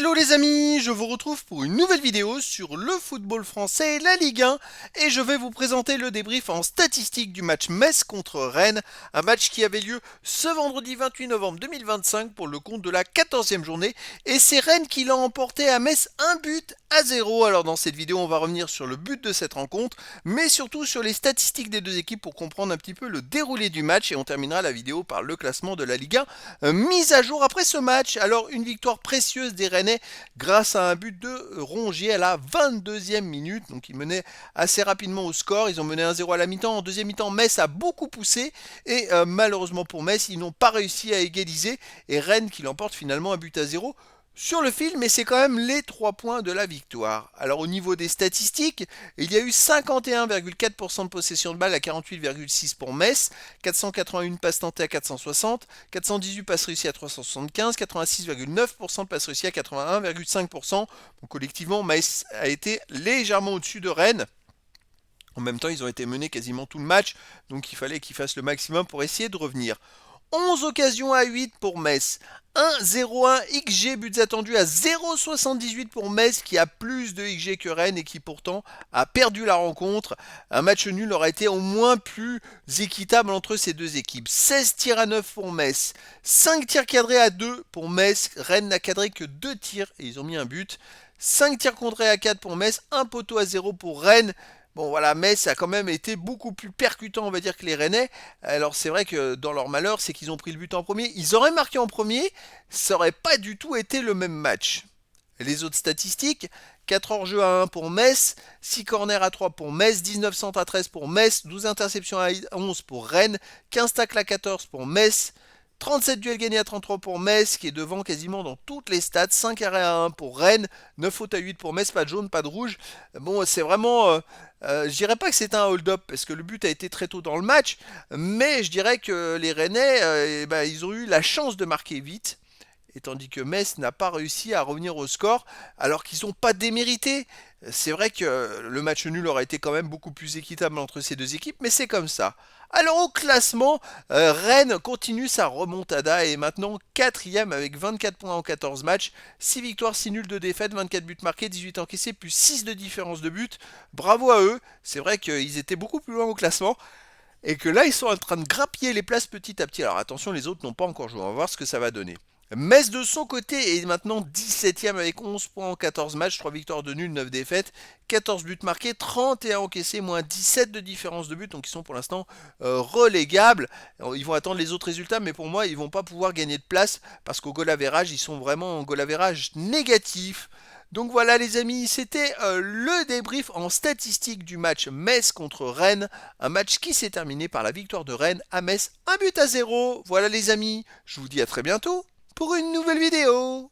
Hello les amis, je vous retrouve pour une nouvelle vidéo sur le football français, la Ligue 1, et je vais vous présenter le débrief en statistique du match Metz contre Rennes, un match qui avait lieu ce vendredi 28 novembre 2025 pour le compte de la 14e journée, et c'est Rennes qui l'a emporté à Metz 1-0. Alors dans cette vidéo, on va revenir sur le but de cette rencontre, mais surtout sur les statistiques des deux équipes pour comprendre un petit peu le déroulé du match, et on terminera la vidéo par le classement de la Ligue 1 mise à jour après ce match. Alors une victoire précieuse des Rennais grâce à un but de Rongier à la 22e minute. Donc ils menaient assez rapidement au score. Ils ont mené 1-0 à la mi-temps. En deuxième mi-temps, Metz a beaucoup poussé et malheureusement pour Metz, ils n'ont pas réussi à égaliser et Rennes qui l'emporte finalement 1-0 sur le fil, mais c'est quand même les 3 points de la victoire. Alors au niveau des statistiques, il y a eu 51,4% de possession de balle à 48,6 pour Metz, 481 passes tentées à 460, 418 passes réussies à 375, 86,9% de passes réussies à 81,5%. Donc collectivement, Metz a été légèrement au-dessus de Rennes. En même temps, ils ont été menés quasiment tout le match, donc il fallait qu'ils fassent le maximum pour essayer de revenir. 11 occasions à 8 pour Metz. 1,01 XG, buts attendus à 0,78 pour Metz qui a plus de XG que Rennes et qui pourtant a perdu la rencontre. Un match nul aurait été au moins plus équitable entre ces deux équipes. 16 tirs à 9 pour Metz, 5 tirs cadrés à 2 pour Metz. Rennes n'a cadré que 2 tirs et ils ont mis un but. 5 tirs contrés à 4 pour Metz, un poteau à 0 pour Rennes. Bon voilà, Metz a quand même été beaucoup plus percutant, on va dire, que les Rennais. Alors c'est vrai que dans leur malheur, c'est qu'ils ont pris le but en premier. Ils auraient marqué en premier, ça aurait pas du tout été le même match. Les autres statistiques, 4 hors-jeu à 1 pour Metz, 6 corners à 3 pour Metz, 19 centres à 13 pour Metz, 12 interceptions à 11 pour Rennes, 15 tacles à 14 pour Metz, 37 duels gagnés à 33 pour Metz, qui est devant quasiment dans toutes les stats. 5 arrêts à 1 pour Rennes, 9 fautes à 8 pour Metz, pas de jaune, pas de rouge. Bon, c'est vraiment... je dirais pas que c'est un hold-up, parce que le but a été très tôt dans le match, mais je dirais que les Rennais, ils ont eu la chance de marquer vite. Et tandis que Metz n'a pas réussi à revenir au score, alors qu'ils n'ont pas démérité. C'est vrai que le match nul aurait été quand même beaucoup plus équitable entre ces deux équipes, mais c'est comme ça. Alors au classement, Rennes continue sa remontada et est maintenant 4ème avec 24 points en 14 matchs, 6 victoires, 6 nuls, 2 défaites, 24 buts marqués, 18 encaissés, plus 6 de différence de but. Bravo à eux, c'est vrai qu'ils étaient beaucoup plus loin au classement. Et que là, ils sont en train de grappiller les places petit à petit. Alors attention, les autres n'ont pas encore joué. On va voir ce que ça va donner. Metz de son côté est maintenant 17ème avec 11 points en 14 matchs, 3 victoires de nul, 9 défaites, 14 buts marqués, 31 encaissés, moins 17 de différence de but, donc ils sont pour l'instant relégables. Alors, ils vont attendre les autres résultats, mais pour moi, ils vont pas pouvoir gagner de place parce qu'au goal average, ils sont vraiment en goal average négatif. Donc voilà les amis, c'était le débrief en statistique du match Metz contre Rennes, un match qui s'est terminé par la victoire de Rennes à Metz, 1-0. Voilà les amis, je vous dis à très bientôt pour une nouvelle vidéo.